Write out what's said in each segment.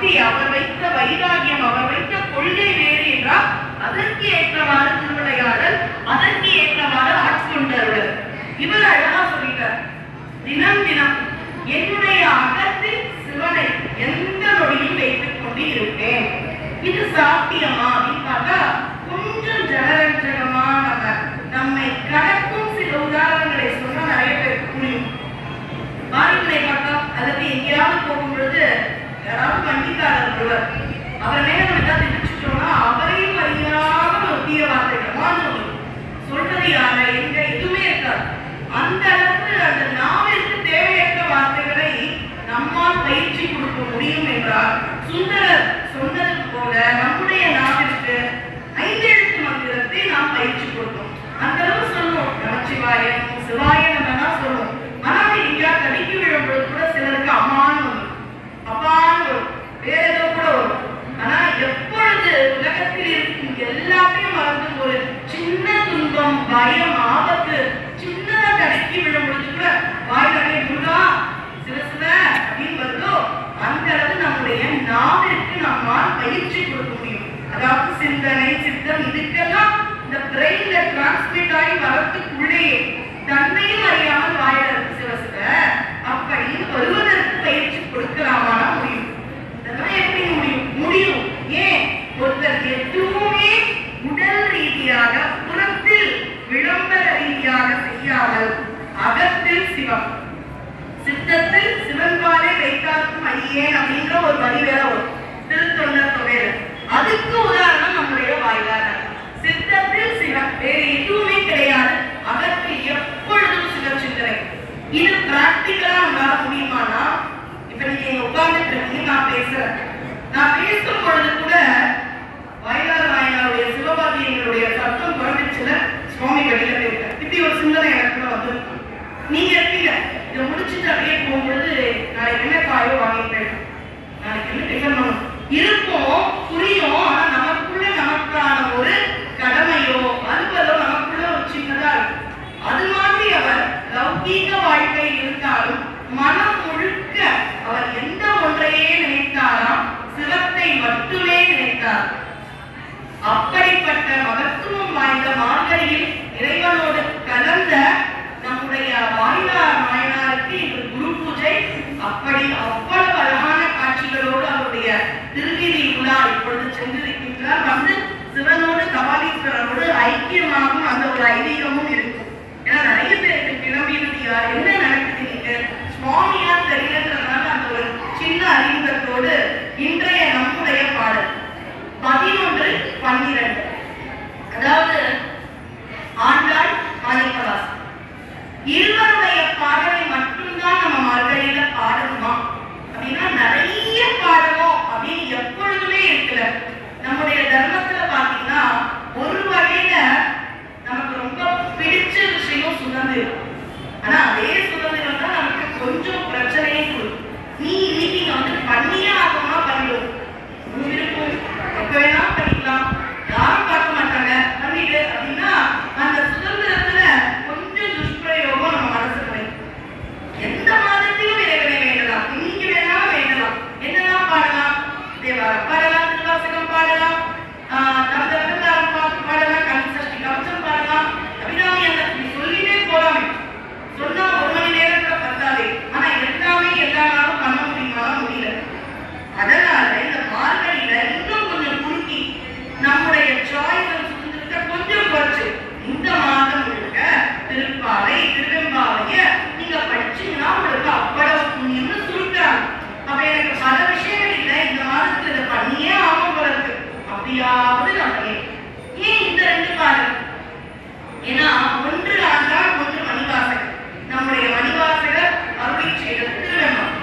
பக்தி, அவர் வைத்த வைராகியம், அவர் வைத்த கொள்கை வேறு என்றால் அதற்கு ஏற்றவாறு திருவிளையாடல், அதற்கு ஏற்றவாறு ஆட்கொண்டவர். இவர் அழகா சொல்லிட்டார், தினம் தினம் என்னுடைய அகத்தில் சிவனை எந்த நொடியும் வைத்துக் கொண்டு இருப்பேன். இது சாத்தியமா அப்படின்னு பார்த்தா கொஞ்சம் ஜனரஞ்சகமா நம்மை கடக்கும் சில உதாரணங்களை சொன்னா நிறைய பேருக்கு புரியும். வாரிகளை பார்த்தோம், அதுக்கு எங்கேயாவது போகும் பொழுது யாராவது வண்டிக்காரர் ஒருவர் அவர் மேல நம்ம ஏதாவது திணிச்சுட்டோம்னா அவரையும் அறியாமல் ஒரு தீய வார்த்தைகள் சொல்றது யார எங்க எதுவுமே இருக்காது. அந்த அளவுக்கு அந்த நாவிற்கு தேவையற்ற வார்த்தைகளை நம்மால் பயிற்சி கொடுக்க முடியும் என்றால் சுந்தரர் சொன்னது போல நம்முடைய நாவிற்கு 5 எழுத்து மந்திரத்தை நாம் பயிற்சி கொடுத்தோம். அந்த அளவு சொல்லுவோம், நமச்சிவாயம் சிவாயம் தான் சொல்லுவோம். ஆனால் எங்கேயா தடிக்கி விழும்பொழுது கூட சிலருக்கு அம்மான்னு வரும், அப்பான்னு வரும், வேற ஏதோ கூட வரும். ஆனா எப்பொழுது உலகத்தில் இருக்கும் எல்லாத்தையும் மறந்து ஒரு சின்ன துன்பம், பயம், ஆபத்து சின்னதா தடுக்கி விழும்பொழுது கூட வாயிலே முருகா சிவசிவ அப்படின்னு வருதோ அந்த அளவு நம்முடைய நாவிற்கு நம்மால் பயிற்சி கொடுக்க முடியும். அதாவது சிந்தனை, சித்தம் இதுக்கெல்லாம் இந்த பிரெயின்ல டிரான்ஸ்மிட் ஆகி வரத்துக்குள்ளேயே தன்னையும் அறியாமல் வாயில இருக்கு சிவசிவ அப்படி வருவதற்கு பயிற்சி கொடுக்கலாமானா முடியும். இதெல்லாம் எப்படி முடியும்? ஏன் ஒருத்தர் எதுவுமே உடல் ரீதியாக புறத்தில் விளம்பர ரீதியாக செய்யாமல் அகத்தில் சிவம், சித்தத்தில் சிவன்பாலே வைத்தார்க்கும் அடியேன் அப்படின்ற ஒரு வரி வேற வரும் திருத்தொண்டர் தொகையில. அதுக்கு உதாரணம் நம்முடைய வாயிலாக சித்தத்தில் சிவம், வேறு எதுவுமே கிடையாது, அகத்தில் எப்பொழுதும் சிவ சிந்தனை. இது பிராக்டிகலா நம்மளால முடியுமானா, இப்ப நீங்க உட்கார்ந்துட்டு இருக்கீங்க, நான் பேசும் பொழுது கூட வாயிலாருடைய சிவபாதியங்களுடைய சத்தம் குறைஞ்சிச்சுல சுவாமி வெளியில போயிருக்க இப்படி ஒரு சிந்தனை எனக்கு வந்து நீங்க இருப்பீங்க. இதை முடிச்சுட்டு அப்படியே போகும்போது நாளைக்கு என்ன காயோ வாங்கிட்டு நாளைக்கு என்ன டிஃபன் பண்ணணும் இருப்போம், புரியும். ஆனா நமக்குள்ள நமக்கான ஒரு கடமையோ அலுவலோ நமக்குள்ள ஒரு சின்னதா இருக்கும். அது மாதிரி அவர் லௌகீக வாழ்க்கை இருந்தாலும் மனம் முழுக்க அவர் எந்த ஒன்றையே நினைத்தாராம், சிவத்தை மட்டுமே நினைத்தார். அப்படிப்பட்ட மகத்துவம் வாய்ந்த மார்கழியில் இறைவனோடு கலந்த நம்முடைய வாயிலார் நாயனாருக்கு இன்று குரு பூஜை. அப்படி அவ்வளவு அழகான காட்சிகளோடு அவருடைய திருவீதி உலா இப்பொழுது சென்றிருக்கின்றார். வந்து சிவனோடு கபாலீஸ்வரரோடு ஐக்கியமாகும் அந்த ஒரு ஐதீகமும் இருக்கும். ஏன்னா நிறைய பேருக்கு கிளம்பினது யார், என்ன நடக்குது சுவாமியா தெரியன்றதுனால அந்த ஒரு சின்ன அறிமுகத்தோடு இன்றைய நம்முடைய பாடல் 11-12 அதாவது ஆண்டாள் மாணிக்கவாசகர் இருவருடைய பாடலை மட்டும்தான் நம்ம மார்கழியில பாடணுமா அப்படின்னா நிறைய பாடணும் அப்படின்னு எப்பொழுதுமே இருக்கல. நம்முடைய தர்மத்துல பாத்தீங்கன்னா ஒரு வகையில நமக்கு ரொம்ப பிடிச்ச விஷயம் சுதந்திரம். ஆனா அதே சுதந்திரம் தான் நமக்கு கொஞ்சம் பிரச்சனையே கொடுக்கும். நீ இன்னைக்கு வந்து பண்ணியே ஆகணும்னா பண்ணிடும், இருக்கும் எப்ப வேணா பண்ணிக்கலாம், யாரும் பார்க்க மாட்டாங்க பண்ணிடு அப்படின்னா அந்த சுதந்திரத்துல கொஞ்சம் துஷ்பிரயோகம் நம்ம மனசுக்கு எந்த மாதத்தையும் இறைவனை வேண்டலாம், இன்னைக்கு வேணா வேண்டலாம். என்னெல்லாம் பாடலாம்? தேவாரம் பாடலாம், திருவாசகம் பாடலாம், பாடலாம், கந்தசஷ்டி கவசம் பாடலாம், அபிராமி அந்த சொல்லிட்டே போலாமே. சொன்னா 1 மணி நேரத்துல பத்தாதே. ஆனா எல்லாமே எல்லா நாளும் பண்ண முடியுமா? முடியல. அதனால இந்த மார்கழியில இன்னும் கொஞ்சம் குறுக்கி நம்முடைய சாய்ஸ் சுதந்திரத்தை கொஞ்சம் குறைச்சு இந்த மாதம் முழுக்க திருப்பாவை திருவெம்பாவைய நீங்க படிச்சீங்கன்னா உங்களுக்கு அவ்வளவு புண்ணியம்னு சுருக்கிறாங்க. அப்ப எனக்கு பல விஷயங்கள் இல்லை, இந்த மாதத்துல இதை பண்ணியே ஆகும் போல இருக்கு. அப்படியாவது நம்ம ஏன் இந்த 2 பாடல்? ஏன்னா ஒன்று ஆண்டாள், ஒன்று மணிவாசகர். நம்முடைய மணிவாசகர் அருளி செய்தது திருவெம்பாவை,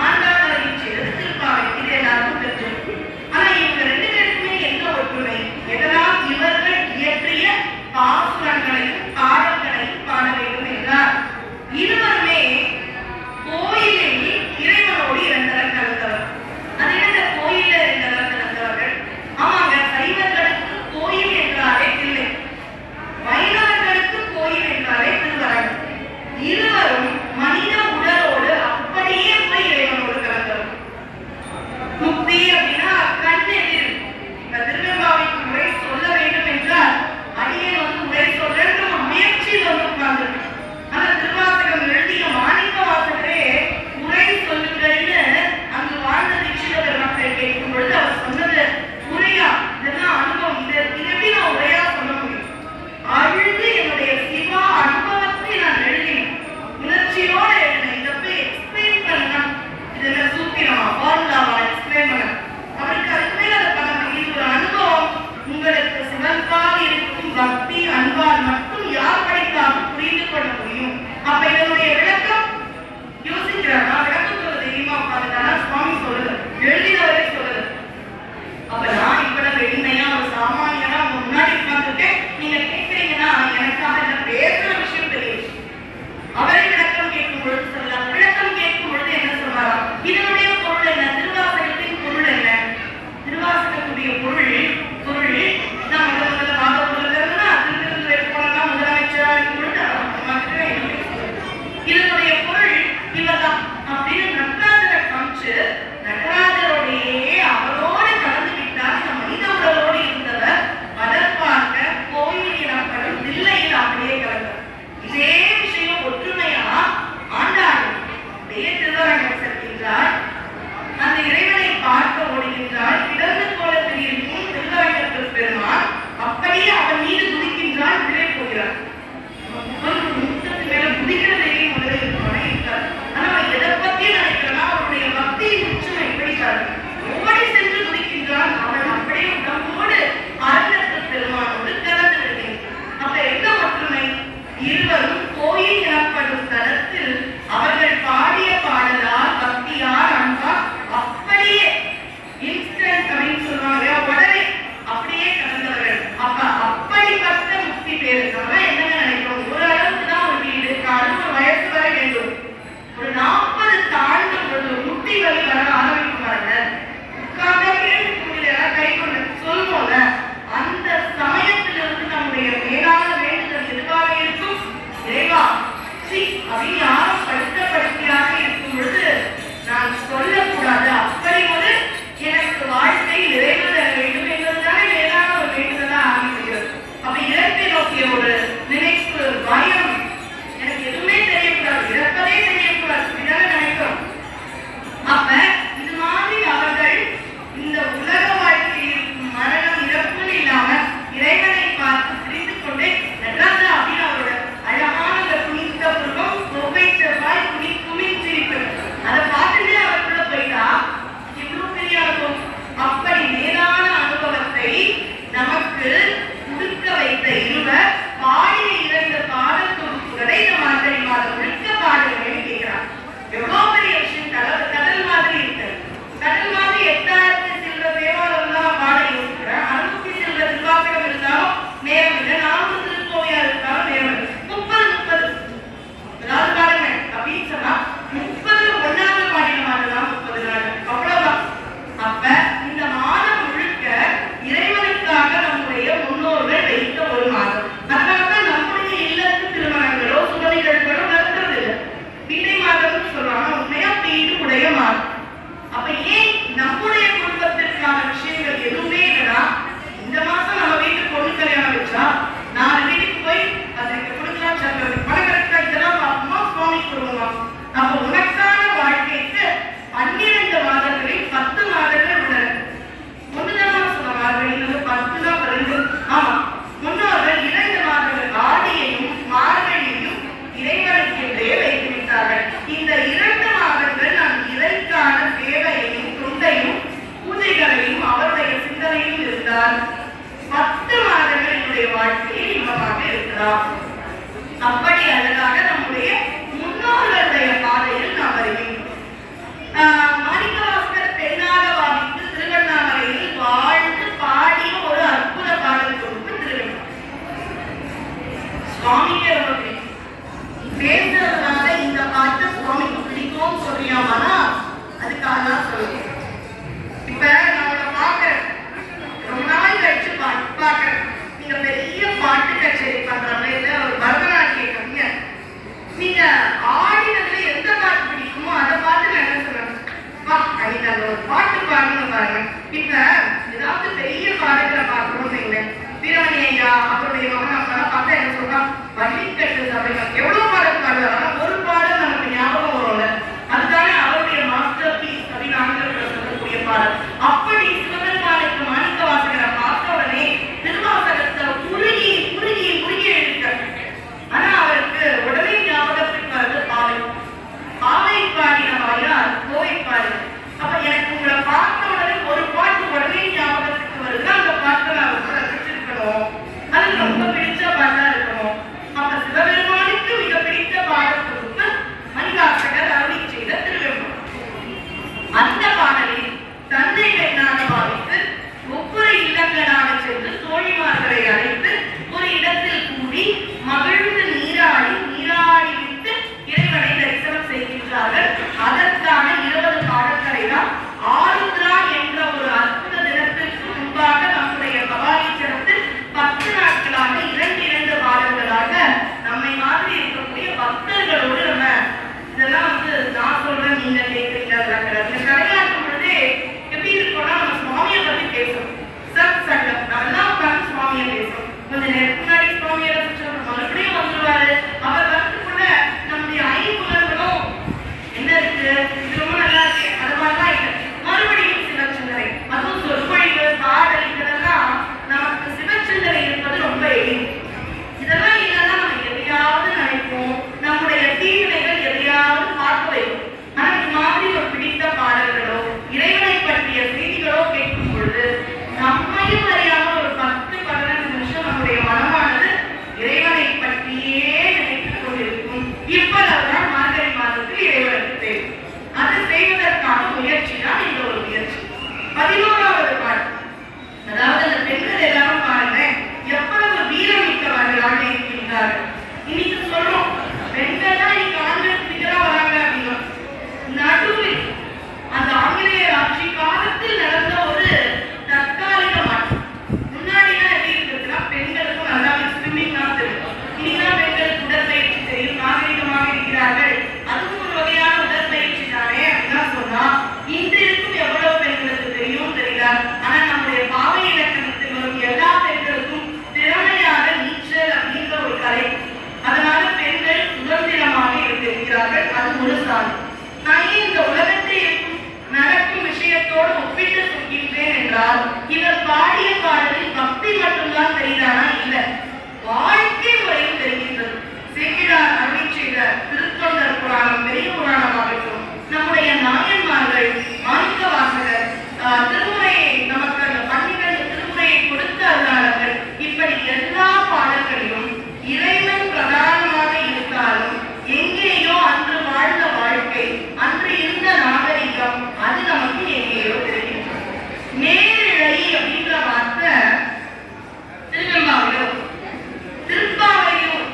ஆண்டாள் அருளி செய்தது திருப்பாவை. இது எல்லாருக்கும் தெரிஞ்சிருக்கு. ஆனா இவங்க 2 பேருக்குமே என்ன ஒற்றுமை? எதனால் இவர்கள் இயற்றிய பாசுரங்களையும் பாடல்களையும் பாட வேண்டும் என்றார். இருவருமே கோயிலில் இறைவனோடு 2 தரம் கலந்தவர். அது என்ன கோயில 2 தரம் கலந்தவர்கள்? ஆமாங்க, சைவர்களுக்கு 10 தான் 2. ஆமா, முன்னோர்கள் 2 மாதங்கள் ஆடியையும் மார்கழியையும் இறைவனுக்கென்றே வைத்து விட்டார்கள். இந்த 2 மாதங்கள் நான் இறைக்கான சேவையையும் தொண்டையும் பூஜைகளையும் அவருடைய சிந்தனையும் இருந்தால் 10 மாதங்கள் என்னுடைய வாழ்க்கையில் இன்பமாக இருக்கலாம். அப்படி அழகாக நம்முடைய முன்னோர்களுடைய பாதையில் நாம் வருகின்றோம். மாணிக்கவாசகர் பெண்ணாக பாவித்து திருவண்ணாமலையில் வாழ்ந்து பாடிய ஒரு அற்புத பாடல் தொகுப்பு திருவண்ணாமலை. சுவாமிக்கு ரொம்ப பிடிக்கும். பேசுறதுனால இந்த பாட்டு சுவாமிக்கு பிடிக்கும் சொல்றியாமானா அதுக்காக தான் சொல்லுவேன். இப்ப நம்மள பாக்குறேன், ரொம்ப நாள் கழிச்சு பாக்குறேன். நீங்க பெரிய பாட்டு கச்சேரி பண்றவங்க, இல்ல ஒரு பரதநாட்டிய கவிஞர், நீங்க ஆடினதுல எந்த பாட்டு பிடிக்குமோ அதை பார்த்து நான் என்ன சொல்றேன், வா அன்னைக்கு அந்த ஒரு பாட்டு பாடணும் பாருங்க. இப்ப ஏதாவது பெரிய பாடல்களை பார்க்கணும்னு வைங்களேன், வீரமணி ஐயா அவருடைய மகன் அப்பெல்லாம் பார்த்தா என்ன சொல்றான், வள்ளிக்கட்டு சபைகள் எவ்வளவு பாடல் பாடுவார். ஆனா ஒரு பாடல் நமக்கு ஞாபகம் வரும்ல, அதுதானே அவருடைய மாஸ்டர் பீஸ் அப்படின்னு ஆங்கிலத்தில் சொல்லக்கூடிய பாடல். அப்படி சிவபெருமானுக்கு மாணிக்கவாசகரை பார்த்த உடனே திருவாசகத்தை உருகி உருகி உருகி எழுதிட்டார். ஆனா அவருக்கு உடனே ஞாபகத்துக்கு வருது பாவை. பாவை பாடின வாயார் கோவை பாடு. அப்ப எனக்கு உங்களை பார்த்த உடனே ஒரு பாட்டு உடனே ஞாபகத்துக்கு வருது. அந்த பாட்டை நான் ரொம்ப ரசிச்சிருக்கணும், அது ரொம்ப பிடிச்ச பாட்டா இருக்கணும். அப்ப சிவபெருமானுக்கு மிக பிடித்த பாடல் தொகுப்பு மணிவாசகர் அருளி செய்த திருவெம்பு. அந்த பாடலில் தந்தை பெண்ணாக பாவித்து ஒவ்வொரு இல்லங்களாக சென்று தோழிமார்களை அழைத்து ஒரு இடத்தில் கூடி மகிழ்ந்து நீராடி விட்டு இறைவனை தரிசனம் செய்கின்றார்கள். அதற்கான 20 பாடல்களை தான் ஆருத்ரா என்ற ஒரு அற்புத தினத்திற்கு முன்பாக நம்முடைய பவானீச்சரத்தில் 10 நாட்களாக 2 பாடல்களாக நம்மை மாதிரி இருக்கக்கூடிய பக்தர்களோடு நம்ம இதெல்லாம் நான் சொல்றேன், நீங்க கேட்கிறீங்க. கலையாற்றும் பொழுதே எப்படி இருக்கோம்னா, நம்ம சுவாமியை பத்தி பேசணும். சத் சங்கம் நல்லா உட்கார்ந்து சுவாமியை பேசணும். கொஞ்ச நேரத்துக்கு முன்னாடி சுவாமியை ரசிச்சோம், மறுபடியும் வந்துருவாரு. அவர் வரத்துக்குள்ள நம்முடைய 5 புலன்களும் என்ன இருக்கு, இது ரொம்ப நல்லா இருக்கு, அது மாதிரிலாம் இல்லை. மறுபடியும் சிவச்சிந்தனை, அதுவும் சொற்பொழிவு பாடல் இதெல்லாம் நமக்கு சிவச்சிந்தனை இருப்பது ரொம்ப எளிது. இதெல்லாம் இல்லைன்னா நம்ம எதையாவது நினைப்போம், நம்முடைய தீவினைகள் எதையாவது பார்க்க வைக்கும். ஆனா இது மாதிரி ஒரு பிடித்த பாடல்களோ இறைவனை பற்றிய செய்திகளோ கேட்கும் பொழுது நம்மையும் அறியாமல் ஒரு 10-15 நிமிஷம் நம்முடைய மனமானது இறைவனை பற்றியே நினைத்துக் கொண்டிருக்கும். இப்பதான் மார்கழி மாதத்தில் இறைவனுக்கு தேவை. அதை செய்வதற்கான முயற்சி தான் இந்த ஒரு முயற்சி. 11வது பாடல், அதாவது அந்த பெண்கள் எல்லாரும் பாருங்க எவ்வளவு வீரம் மிக்கவர்களாக இருக்கின்றார்கள். இன்னைக்கு சொல்றோம் பெண்கள் தான் இன்னைக்கு ஆண்களுக்கு வராங்க அப்படின்னா, நடுவில் அந்த ஆங்கிலேயர் ஆட்சி காலத்தில் நடந்த ஒரு தற்காலிக மாற்றம். முன்னாடிலாம் எப்படி இருக்குன்னா பெண்களுக்கும் நல்லாவே ஸ்விம்மிங் தான் தெரியும். இன்னைக்கு பெண்களுக்கு உடற்பயிற்சி தெரியும், நாகரிகமாக இருக்கிறார்கள். அதுவும் ஒரு வகையான உடற்பயிற்சி தானே அப்படின்னா சொன்னா இன்று இருக்கும் எவ்வளவு பெண்களுக்கு தெரியும் தெரியல. ஆனா நம்முடைய பாவை இலக்கணத்தில் வரும் எல்லா பெண்களுக்கும் திறமையாக நீச்சல் அப்படின்ற ஒரு கலை. அதனால பெண்கள் சுதந்திரமாக இருக்கிறார்கள். அது ஒரு சாதனை. நான் ஏன் இந்த உலகத்தை நடக்கும் விஷயத்தோடு ஒப்பிட்டு சொல்கின்றேன் என்றால், இவர் பாடிய பாடலில் பக்தி மட்டும்தான் தெரியுதானா? இல்ல, வாழ்க்கை முறையும் தெரிகின்றது. சேக்கிழார் அருளி செய்த திருத்தொண்டர் புராணம், பெரிய புராணமாகட்டும், நம்முடைய நாயன்மார்கள், மாணிக்கவாசகர் திருமுறையை நமக்கு அந்த 12 திருமுறையை கொடுத்த அருளாளர்கள், இப்படி எல்லா பாடல்களிலும் இறைவன் பிரதானமாக இருந்தாலும் எங்கேயோ அன்று வாழ்ந்த வாழ்க்கை, அன்று இருந்த நாகரிகம், அது நமக்கு எங்கேயோ தெரிகின்றது. நேரிழை அப்படின்ற வார்த்தை திருவெம்பாவிலும் திருப்பாவையிலும்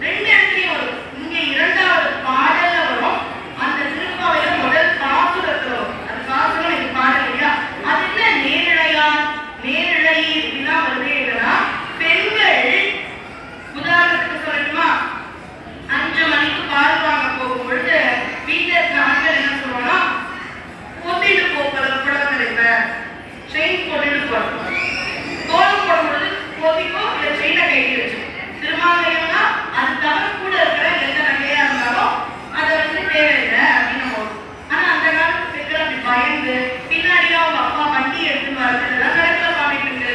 2 இடத்துலையும் வரும். இங்க 2வது பாடல்ல வரும், அந்த திருப்பாவையில முதல் பாசுரத்துல வரும். அது பாசுரம், இது பாடல் இல்லையா? அது என்ன நேரிழையா? நேரிழை இப்படிலாம் வருதே இல்லைன்னா, பெண்கள் உதாரணத்துக்கு சொல்லணுமா, 5 மணிக்கு பால் வாங்க போகும் பொழுது வீட்டில் இருக்கிற ஆண்கள் என்ன சொல்லுவாங்கன்னா, பொத்திட்டு போகலாம் இல்லை செயின் போட்டுட்டு போகணும். கோலம் போடும் பொழுது போதிக்கோ இல்லை செயினை கைட்டி வச்சு திருமாவையோனா அது தவிர கூட இருக்கிற எந்த நகையா இருந்தாலும் அதை தேவையில்லை அப்படின்னு போகும். ஆனா அந்த காலத்து பெண்கள் அப்படி பயந்து பின்னாடியும் அவங்க அப்பா வண்டி எடுத்துன்னு வரது இதெல்லாம் நடக்கல பாடிட்டு.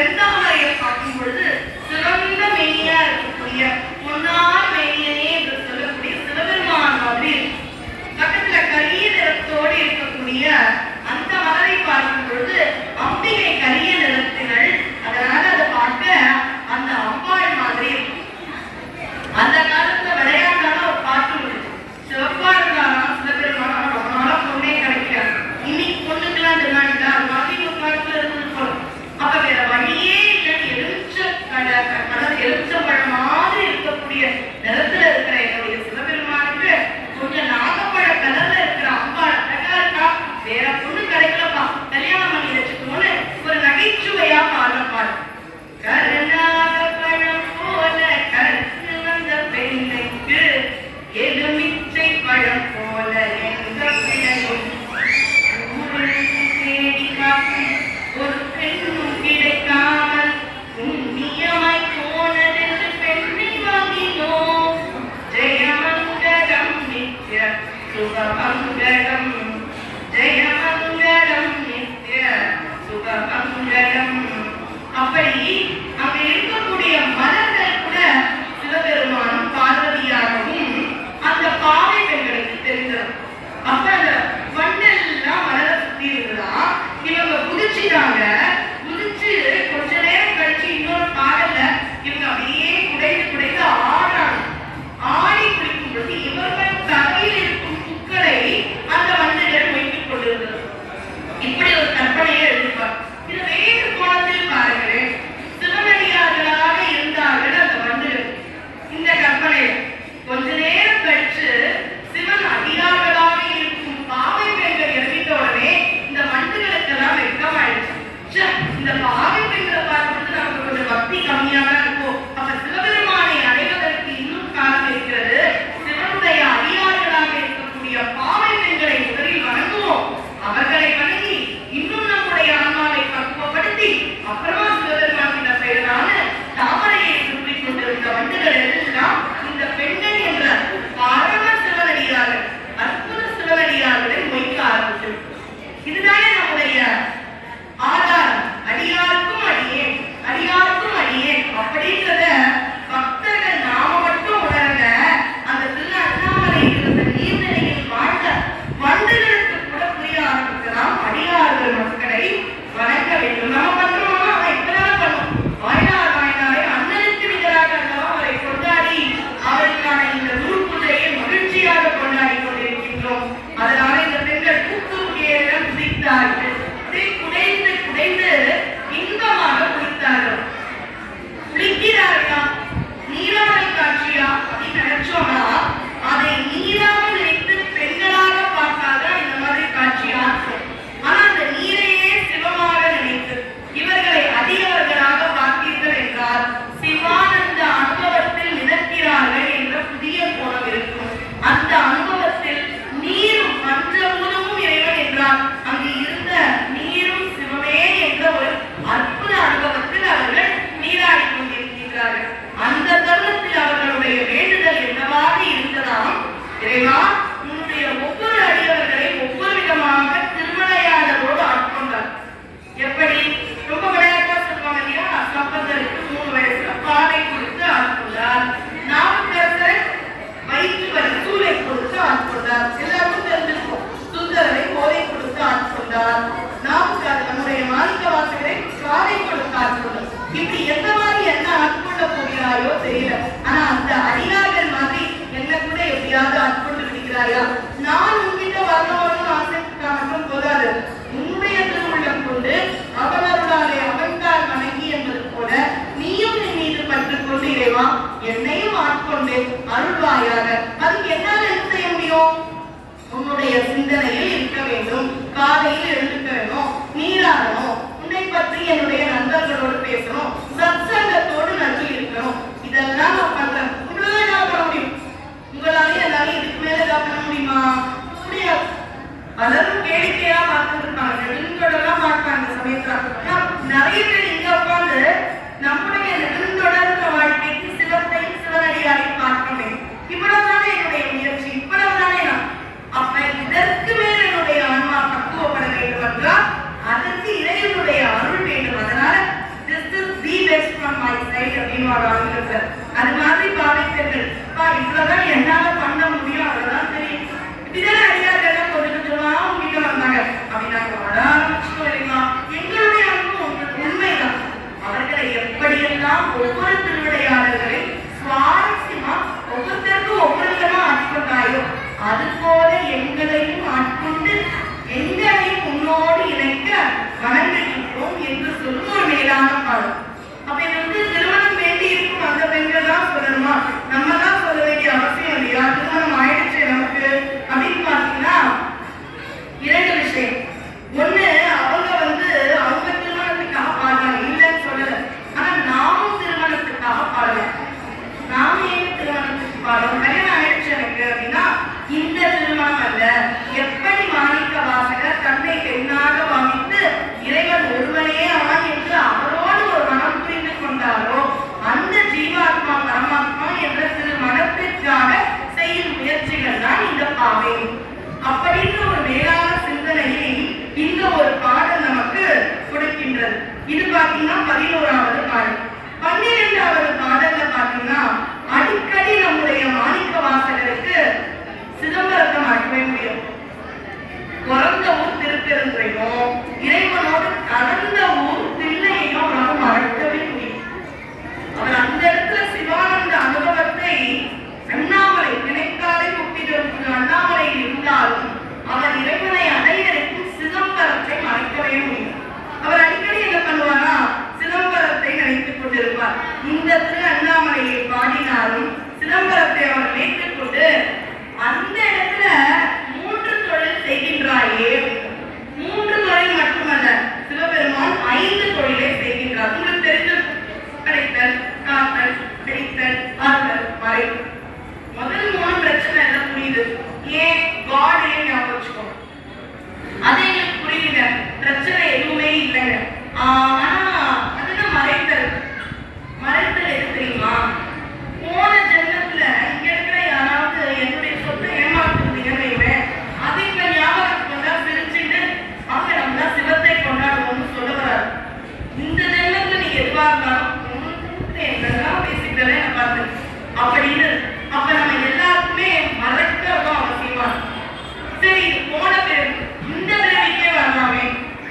செந்தாமரையை பார்க்கும் பொழுது சிறந்த மேனியா இருக்கக்கூடிய பொன்னார் மேனியனே என்று சொல்லக்கூடிய சிவபெருமான் மாதிரி பக்கத்துல கரிய நிறத்தோடு இருக்கக்கூடிய அந்த மலரை பார்க்கும் பொழுது அம்பிகை கரிய நிறத்தினள். அதனால அதை பார்க்க அந்த அம்பாள் மாதிரி அந்த காலத்துல விளையாட்டான ஒரு பாட்டு உண்டு. சிவப்பா இருந்தாலும் சிவபெருமான ரொம்ப நாளா பொண்ணே கிடைக்காது. இன்னைக்கு பொண்ணுக்கெல்லாம் டிமாண்ட் அது மாதிரி ஒரு காலத்துல இருந்து போறோம். அப்ப வேற வழியே இல்லைன்னு எலுமிச்சம்பழம் மாதிரி இருக்கக்கூடிய நிலத்துல இருக்கிற என்னுடைய சிவபெருமானுக்கு கொஞ்சம் நாகப்பழ கலர்ல இருக்கிற அம்பாள் அழகா இருக்கா, வேற பொண்ணு கிடைக்கலப்பா, கல்யாணம் பண்ணி வச்சுக்கோன்னு ஒரு நகைச்சுவையா பாடுற பாடு. கருநாகப்பழம் போல கருத்து வந்த பெண்ணுக்கு எலுமிச்சை பழம் போல எந்த பிள்ளையும் தேடி காக்கும் ஒரு பெண்ணும் கிடைக்காமல் புண்ணியமாய் போனதென்று பெண்ணை வாங்கினோம். ஜெயமங்கலம் நித்ய சுபமங்கலம், ஜெயமங்கலம் நித்ய சுபமங்கலம். அப்படி அங்க இருக்கக்கூடிய மலர்கள் கூட சிவபெருமானும் பார்வதியாகவும் அந்த பாவை பெண்களுக்கு தெரிந்தது. அப்ப அந்த வண்டெல்லாம் மலரை சுத்தி இருந்துதான் இவங்க குதிச்சுட்டாங்க. குதிச்சு கொஞ்ச நேரம் கழிச்சு இன்னொரு பாடல்ல இவங்க அப்படியே குடைந்து குடைந்து ஆடுறாங்க. ஆடி குடிக்கும் பொழுது இவர்கள் தலையில் இருக்கும் புக்களை அந்த வண்டுகள் மொய்த்துக் கொண்டிருந்தது. இப்படி ஒரு கற்பனையை எழுதிப்பார். இது வேறு கோணத்தில் பாருங்களேன். சிவனடியார்களாக இருந்தார்கள் அந்த வண்டுகள். இந்த கற்பனை கொஞ்ச நேரம் கழிச்சு சிவன் அடியார்களாக இருக்கும் பாவை பெண்கள் இறங்கிட்ட உடனே இந்த வண்டுகளுக்கெல்லாம் வெட்கமாயிடுச்சு. இந்த பாவை பெண்களை பார்க்கும்போது நமக்கு கொஞ்சம் பக்தி கம்மியா தான் இருக்கும். அப்ப சிவபெருமானை அடைவதற்கு இன்னும் காலம் இருக்கிறது. சிவனுடைய அடியார்களாக இருக்கக்கூடிய பாவை பெண்களை முதலில் வணங்குவோம். அவர்களை வணங்கி இன்னும் நம்முடைய ஆன்மாவை பக்குவப்படுத்தி அப்புறமா சிவபெருமான் கிட்ட பெயரான தாமரையை சுற்றி கொண்டிருந்த வண்டுகள் எல்லாம் இந்த பெண்கள் என்ற பரம சிவனடியார்கள், அற்புத சிவனடியார்களை மொய்க்க ஆரம்பிச்சு. இதுதானே நம்முடைய ஆதாரம். அடியாருக்கும் அடியேன், அடியாருக்கும் அடியேன் அப்படின்றத பக்தர்கள் நாம மட்டும் உணர்ந்த அந்த திரு அண்ணாமலையில் இருந்த நீர்நிலையில் வாழ்ந்த வண்டுகளுக்கு கூட புரிய ஆரம்பிக்கலாம். அடியார்கள் மக்களை வணங்க வேண்டும். நம்ம பண்றோம்னா அவன் இப்பதான் பண்ணும். வாய்நாள் வாய்நாளை அண்ணனுக்கு நிகராக அல்லவா அவரை கொண்டாடி அவருக்கான இந்த குரு பூஜையை மகிழ்ச்சியாக கொண்டாடி கொண்டிருக்கின்றோம். அதனால இந்த பெண்கள் கூட்டுக்குடியேறிடம் குதித்தார்கள். குடைந்து குடைந்து இன்பமாக குளித்தார்கள். குளிக்கிறார்களா, நீராடல் காட்சியா அப்படின்னு நினைச்சோம்னா அதை நீராக நினைத்து பெண்களாக பார்த்தாதான் இந்த மாதிரி காட்சியா இருக்கும். ஆனா அந்த நீரையே சிவமாக நினைத்து இவர்களை அடியவர்களாக பார்த்தீர்கள் என்றால் சிவானந்த அனுபவத்தில் மிதக்கிறார்கள் என்ற புதிய கோணம் இருக்கும். அந்த அனுபவத்தில் நீரும் பஞ்சபூதமும் இறைவன் என்றால் அங்கு இருந்த நீரும் சிவமே என்ற ஒரு அற்புத அனுபவத்தில் அவர்கள் நீராடி கொண்டிருக்கிறார்கள். அந்த தருணத்தில் அவர்களுடைய வேண்டுதல் என்னவாக இருந்ததாம், இறைவா உன்னுடைய ஒவ்வொரு அடியவர்களை ஒவ்வொரு விதமாக திருவிளையாடலோடு ஆட்கொண்டார். எப்படி ரொம்ப விளையாட்டா சொல்லுவாங்க இல்லையா, சம்பந்தருக்கு 3 வயசுல பாலை கொடுத்து ஆட்கொண்டார். நாவுக்கரசரை வயிற்று வலி சூளை கொடுத்து ஆட்கொண்டார். எல்லாருக்கும் தெரிஞ்சிருக்கும். சுந்தரரை போதை கொடுத்து ஆட்கொண்டார். நாவுக்கார் நம்முடைய மாணிக்க வாசகரை காலை கொடுத்து ஆட்கொண்டார். இப்படி எந்த மாதிரி என்ன ஆட்கொள்ள போகிறாயோ தெரியல. ஆனா அந்த அடியார்கள் மாதிரி என்ன கூட எப்படியாவது ஆட்கொண்டு விடுகிறாயா? நான் உங்ககிட்ட வரணும்னு ஆசைப்பட்டா மட்டும் போதாது. உன்னுடைய திருவுள்ளம் கொண்டு அவனருளாலே அவன்கால் வணங்கி என்பது போல நீயும் என் மீது பற்றுக் கொண்டு இறைவா என்னையும் ஆட்கொண்டு அருள்வாயாக. அதுக்கு என்னால் என்ன செய்ய முடியும்? உன்னுடைய சிந்தனையில் இருக்க வேண்டும். காலையில் எழுந்துக்க வேணும், நீராடணும், உன்னை பற்றி என்னுடைய நண்பர்களோடு பேசணும், முறை அப்படின்னு ஆங்கிலத்துல அது மாதிரி பாவித்தர்கள் இவ்வளவுதான் என்னால பண்ண முடியும் அவ்வளவுதான் தெரியும். இதெல்லாம் அறியாதெல்லாம் கொஞ்சம் கொஞ்சமா உங்ககிட்ட வந்தாங்க அப்படின்னா வர ஆரம்பிச்சுட்டோம் இல்லைங்களா. எங்களுடைய அனுபவம் உண்மைதான். அவர்களை எப்படியெல்லாம் ஒவ்வொரு திருவிளையாடல்களை சுவாரஸ்யமா ஒவ்வொருத்தருக்கும் ஒவ்வொரு விதமா ஆட்கொண்டாயோ அது போல எங்களையும் ஆட்கொண்டு எங்களையும் உன்னோடு இணைக்க வணங்குகின்றோம் என்று சொல்லும் ஒரு மேலான பாடம். அப்ப இது வந்து திருமணம் வேண்டி இருக்கும் அந்த பெண்கள் தான் சொல்லணுமா, நம்ம தான் சொல்ல வேண்டிய அவசியம் இல்லையா? திருமணம் ஆயிடுச்சு நமக்கு அப்படின்னு பாத்தீங்கன்னா இரண்டு விஷயம். ஒண்ணு, அவங்க வந்து அவங்க திருமணத்துக்காக பாடுறாங்க, இல்லைன்னு சொல்லல. ஆனா நாமும் திருமணத்துக்காக பாடலாம். நாம ஏன் திருமணத்துக்கு பாடுறோம்? கல்யாணம் ஆயிடுச்சு எனக்கு அப்படின்னா இந்த திருமணம் அல்ல. எப்படி மாணிக்க வாசகர் தன்னை பெண்ணாக பாவித்து இறைவன் ஒருவனே ஆண் என்று அவரோடு ஒரு மனம் புரிந்து கொண்டாரோ அந்த ஜீவாத்மா பரமாத்மா என்ற திருமணத்திற்காக செய்யும் முயற்சிகள் தான் இந்த பாவை. அப்படின்ற ஒரு மேலான சிந்தனையை இந்த ஒரு பாடல் நமக்கு கொடுக்கின்றது. இது பாத்தீங்கன்னா 11வது பாடல். 12வது பாடல்ல பாத்தீங்கன்னா அடிக்கடி நம்முடைய மாணிக்க வாசகருக்கு சிதம்பரத்தை மறக்கவே முடியும். பிறந்த ஊர் திருப்பெருந்துறையும் இறைவனோடு கலந்த ஊர் தில்லையையும் அவரால் மறக்கவே முடியும். அவர் அந்த இடத்துல சிவானந்த அனுபவத்தை அண்ணாமலை நினைத்தாலே முக்திகளுக்கு அண்ணாமலையில் இருந்தாலும் அவர் இறைவனை அடையறுக்கும் சிதம்பரத்தை மறைக்கவே முடியும். அவர் அடிக்கடி என்ன பண்ணுவாரா, சிதம்பரத்தை நினைத்துக் கொண்டிருப்பார். இந்த திரு அண்ணாமலையை பாடினாலும் சிதம்பரத்தை அவர் நினைத்துக் கொண்டு அந்த இடத்துல 3 தொழில் செய்கின்றாயே. 3 தொழில் மட்டுமல்ல, சிவபெருமான் 5 தொழிலை செய்கின்றார். உங்களுக்கு தெரிஞ்சது படைத்தல், காத்தல், பிடித்தல், ஆத்தல், மறை. முதல் 3 பிரச்சனை எல்லாம் புரியுது. ஏன் காட் ஏன் ஞாபகம் வச்சுக்கோ, அது எங்களுக்கு புரியுங்க, பிரச்சனை எதுவுமே இல்லைங்க. ஆனா அதுதான் மறைத்தல். மறைத்தல் எது தெரியுமா? போன ஜென்மத்துல இங்க இருக்கிற யாராவது என்னுடைய சொத்தை ஏமாத்துறீங்க, அது இப்ப ஞாபகத்துக்கு வந்தா சிரிச்சுட்டு அவங்க நம்ம சிவத்தை கொண்டாடுவோம்னு சொல்ல வராது. இந்த ஜென்மத்துல நீங்க எதுவா இருந்தாலும் என்னெல்லாம் பேசிக்கிறதே நான் பார்த்தேன் அப்படின்னு. அப்ப நம்ம எல்லாருக்குமே மறக்கிறதும் அவசியமா. சரி, இது போன பேர் இந்த பிறவிக்கே வரலாமே.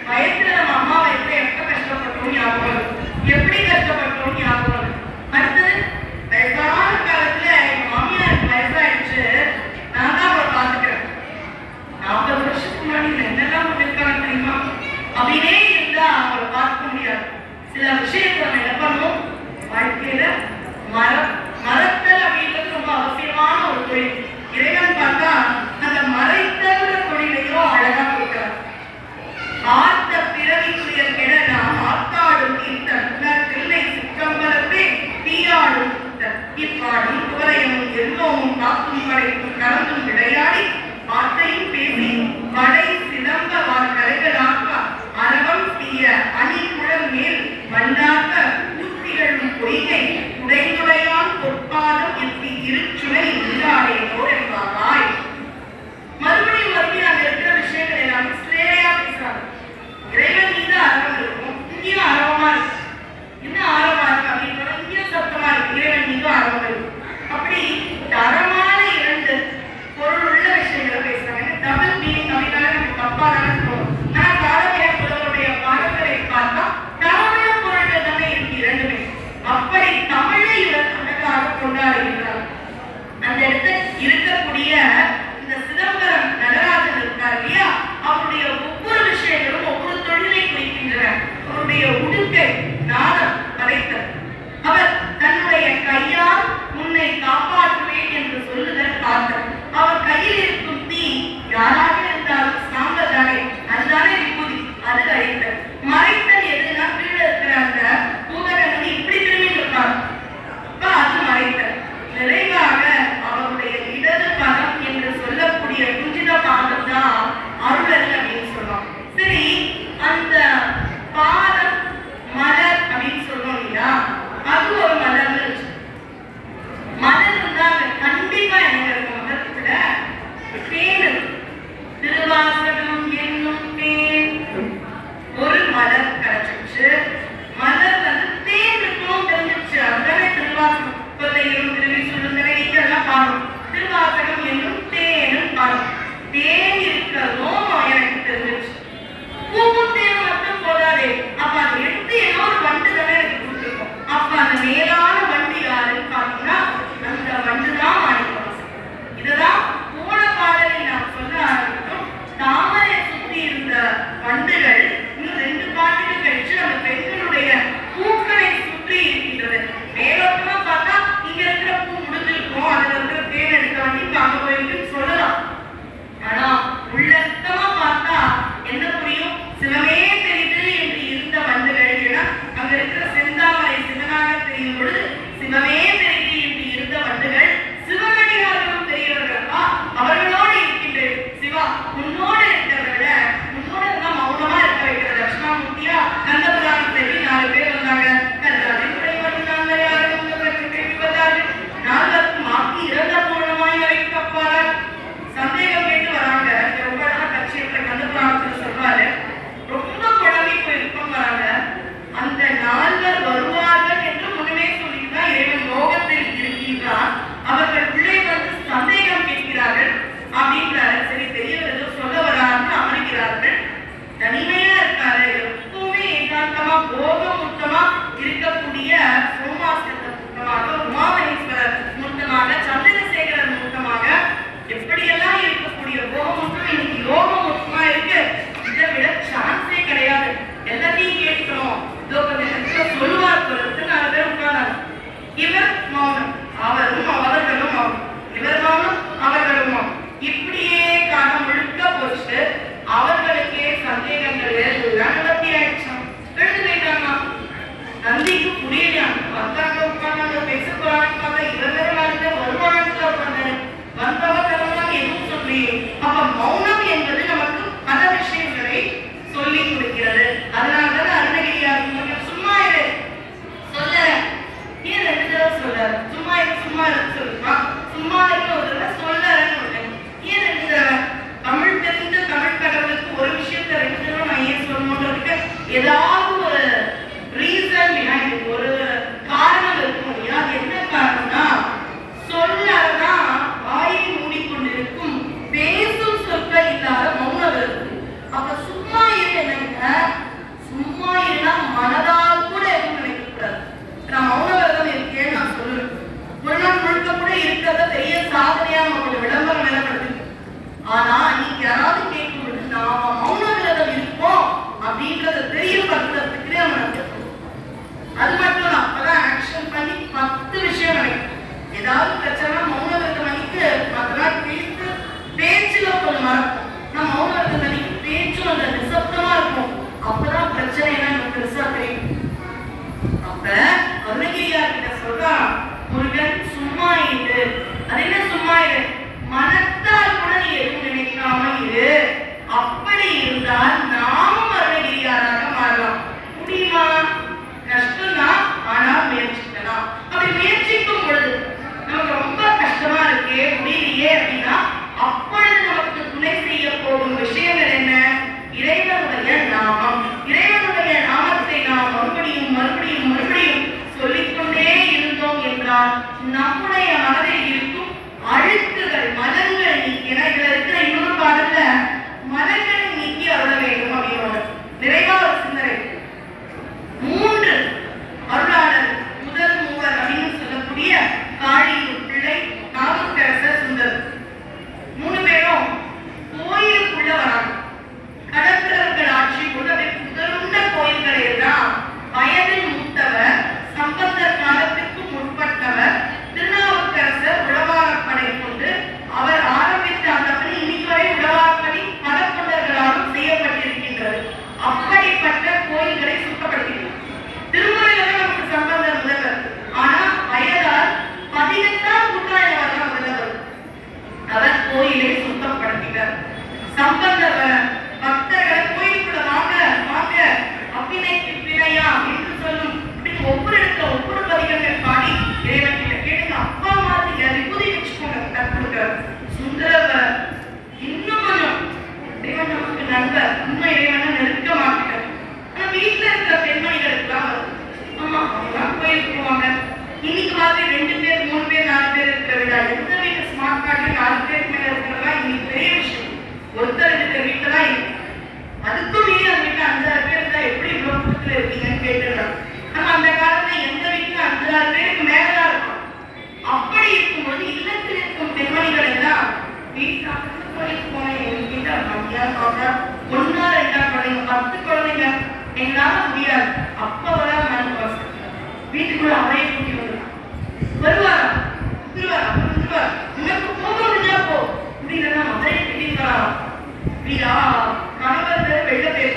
வயசுல நம்ம அம்மா வயசுல எப்ப கஷ்டப்பட்டோம் ஞாபகம், எப்படி கஷ்டப்பட்டோம் ஞாபகம். அடுத்தது வயசான காலத்துல எங்க மாமியாருக்கு வயசாயிடுச்சு, நான் தான் அவரை பாத்துக்கிறேன். 40 வருஷத்துக்கு முன்னாடி என்னெல்லாம் பண்ணிருக்காங்க தெரியுமா? அப்படின்னே இருந்தா அவரை பார்க்க முடியாது. சில விஷயத்தை நம்ம என்ன பண்ணுவோம், வாழ்க்கையில மறத்தல் அப்படின்றது ரொம்ப அவசியமான ஒரு தொழில். இறைவன் பார்த்தா அந்த மறைத்தல் தொழிலையும் அழகா கொடுக்கிறார். ஆத்த பிறவிக்குரிய கெட நாம் ஆத்தாடும் தில்லை சிற்றம்பலத்தை தீயாடும் இப்பாடும் குவரையமும் எல்லோமும் காக்கும் படைக்கும் கலந்தும் விளையாடி வார்த்தையும் பேசி வடை சிலம்ப கரைகளாக்க அரவம் செய்ய அணிகுழல் மேல் வல்லாக்க ஊத்திகளும் பொய்கை உடைந்துடையான் பொற்பாத செய்யும் பொழுது சிவமே பெருகி என்று இருந்த வண்டுகள் சிவனடியார்களும் பெரியவர்கள் அவர்களோடு இருக்கின்ற சிவா உன்னோடு இருக்கிறவர்கள உன்னோட தான் மௌனமா இருக்க வைக்கிற தட்சிணாமூர்த்தியா கந்த புராணத்தை 4 பேர் வந்தாங்க. கல்லாரின் குறைவந்தாங்க யாரும் கேள்விப்பட்டார்கள். 4 மாக்கி இறந்த பூர்ணமாய் வைக்கப்பார் சந்தேகம் கேட்டு வராங்க. ரொம்ப அழகா கட்சியத்துல கந்த புராணத்துல சொல்றாரு. ரொம்ப குழம்பி போயிருக்கும் வராங்க. அந்த 4 வருவார்கள் என்று முன்னமே சொல்லிதான் இறைவன் யோகத்தில் இருக்கின்றான். அவர்கள் பிள்ளை வந்து சந்தேகம் கேட்கிறார்கள் அப்படின்றாரு. சரி பெரியவர் ஏதோ சொல்ல வரான்னு அமர்கிறார்கள். தனிமையா இருக்காரு. எப்பவுமே ஏகாந்தமா போகமுத்தமா இருக்கக்கூடிய சோமாஸ்கந்த மூர்த்தமாக உமாமகேஸ்வரர் மூர்த்தமாக சந்திரசேகரர் மூர்த்தமாக எப்படியெல்லாம் இருக்கக்கூடிய போகமுத்தம் இன்னைக்கு யோகமுத்தமா இருக்கு. இதை விட சான்ஸே கிடையாது. எல்லாத்தையும் கேட்கணும். சொல்லுவார் பொறுத்து 4 பேர் உட்கார்ந்தாங்க. இவர் மௌனம், அவரும் அவர்களும் மௌனம், இவர் மௌனம் அவர்களும் மௌனம். இப்படியே காலம் முழுக்க போச்சு. அவர்களுக்கே சந்தேகங்கள் எல்லாம் நிவர்த்தி ஆயிடுச்சு. எழுந்து போயிட்டாங்க. நந்திக்கு புரியலையா? வந்தாங்க உட்கார்ந்தாங்க பேச போறாங்க. இவர் வருவாங்க உட்கார்ந்தாரு. வந்தவ தரலாம் எதுவும் சொல்லி அப்ப மௌனம் என்பது நமக்கு பல விஷயங்களை சொல்லி கொடுக்கிறது. அதனாலதான் அருணகிரியார் சும்மா இரு சொல்ல ஏன் 2 தடவை சொல்றாரு. சும்மா இரு சும்மா இருக்கு சொல்லுமா. சும்மா இருக்கு ஒரு தடவை சொல்லறேன்னு ஏன் 2 தடவை? தமிழ் தெரிந்த தமிழ் கடவுளுக்கு ஒரு விஷயத்த 2 தடவை நான் ஏன் சொல்லணும்ன்றதுக்கு ஏதாவது ஒரு ரீசன் பிஹைண்ட் ஒரு காரணம் இருக்கும் இல்லையா? அது என்ன காரணம்னா சொல்லதான் வாயை மூடிக்கொண்டிருக்கும் பேசும் சொற்கள் இல்லாத மௌனம் இருக்கு. அப்ப சும்மா இரு என்னங்க? சும்மா இருந்தா மனதால் கூட எதுவும் நினைக்க கூடாது. நான் மௌன விரதம் இருக்கேன்னு நான் சொல்லுவேன். ஒரு நாள் முழுக்க கூட இருக்கிறத பெரிய சாதனையா நம்மளோட விளம்பரம் நிலப்படுது. ஆனா நீங்க யாராவது கேட்கும்போது நாம மௌன விரதம் இருப்போம் அப்படின்றத தெரியப்படுத்துறதுக்கு நம்ம நடத்தணும். அது மட்டும் இல்ல அப்பதான் ஆக்ஷன் பண்ணி 10 விஷயம் நினைக்கும். ஏதாவது பிரச்சனை மௌன விரதம் அன்னைக்கு மற்ற நாள் பேச்சுல கொஞ்சம் மறக்கும். நான் மௌன விரதம் அன்னைக்கு பேச்சும் அந்த நிசப்தமா இருக்கும். அப்பதான் பிரச்சனை என்ன பெருசா தெரியும். அப்ப அருணகிரியார் கிட்ட சொல்றா முருகன் சும்மா இரு. அது என்ன சும்மா இரு? மனத்தால் கூட நீ எதுவும் நினைக்காம இரு. அப்படி இருந்தால் நாமும் அருணகிரியாராக மாறலாம். முடியுமா? கஷ்டம்தான். ஆனால் முயற்சிக்கலாம். அப்படி முயற்சிக்கும் பொழுது நமக்கு ரொம்ப கஷ்டமா இருக்கே முடியலையே அப்படின்னா அப்பொழுது நமக்கு துணை செய்ய போகும் விஷயங்கள் என்ன? இறைவனுடைய நாமம். இறைவனுடைய நாமத்தை நாம் மறுபடியும் மறுபடியும் மறுபடியும் சொல்லிக்கொண்டே இருந்தோம் என்றால் நம்முடைய மனதில் இருக்கும் அழுக்குகள் மலங்கள் நீக்கி, ஏன்னா இதுல இருக்கிற இன்னொரு பாடல்ல மலங்களை நீக்கி அருள வேண்டும் அப்படின்னு நிறைவா ஒரு சிந்தனை. 3 அருளாளர் முதல் மூவர் அப்படின்னு சொல்லக்கூடிய காளியூர் பிள்ளை, நாவுக்கரசர், சுந்தர் 3 பேரும் கோயிலுக்குள்ள வராங்க. கடற்கரர்கள் ஆட்சி முதலுண்ட கோயில்களை எல்லாம் வயதில் மூத்தவர், சம்பந்தர் காலத்திற்கு முற்பட்டவர் திருநாவுக்கரசர் உழவாரப்படை கொண்டு அவர் ஆரம்பித்த அந்த பணி இன்னைக்கு வரை உழவாரப்பணி பல தொண்டர்களாலும் செய்யப்பட்டிருக்கின்றது. அப்படிப்பட்ட கோயில்களை சுத்தப்படுத்தினார். திருமுறையில நமக்கு சம்பந்தர் முதல்வர். ஆனா வயதால் 18ஆம் நூற்றாண்டு முதல்வர். அவர் கோயிலை சுத்தப்படுத்தினார். சம்பந்தர் பக்தர்களை கோயிலுக்குள்ள வாங்க வாங்க அப்பினைக்கு பிணையா என்று சொல்லும். ஒவ்வொரு இடத்துல ஒவ்வொரு பதிகங்கள் பாடி இறைவன் கிட்ட கேளுங்க. அப்பா மாதிரி விபூதி வச்சுக்கோங்க கற்றுக்கிறார். சுந்தரவர் இன்னும் கொஞ்சம் இறைவன் நமக்கு நண்பர். இன்னும் இறைவனை நெருக்க மாட்டார். ஆனா வீட்டுல இருக்கிற பெண்மணிகளுக்குலாம் ஆமா அவங்களாம் கோயிலுக்கு போவாங்க. இன்னைக்கு மாதிரி 2 பேர் 3 பேர் 4 பேர் இருக்கிற விட எந்த வீட்டு ஸ்மார்ட் கார்டு 4 பேருக்கு மேல இருக்கிறதா இன்னைக்கு பெரிய விஷயம். ஒருத்தர் இருக்கிற வீட்டுல தான் இருக்கு. அதுக்கும் மீறி அந்த வீட்டுல 5-6 பேர் இருந்தா எப்படி இவ்வளவு கூட்டத்துல இருக்கீங்கன்னு கேட்டுறாங்க. ஆனா அந்த காலத்துல எந்த வீட்டுல 5-6 பேருக்கு மேலதான் இருக்கும். அப்படி இருக்கும்போது இல்லத்தில் இருக்கும் பெண்மணிகள் எல்லாம் வீட்டுல கோயிலுக்கு போனேன். எங்க வீட்டை மத்தியா சொல்ற 1-2 குழந்தைங்க 10 குழந்தைங்க எங்களால முடியாது. அப்ப வர வீட்டுக்குள்ள அவையை கூட்டி வருவாரா திருவாரா உனக்கு போக முடிஞ்சா போ. முடியலன்னா மதுரை திட்டிங்களா? அப்படியா கணவர் வெள்ள பேர்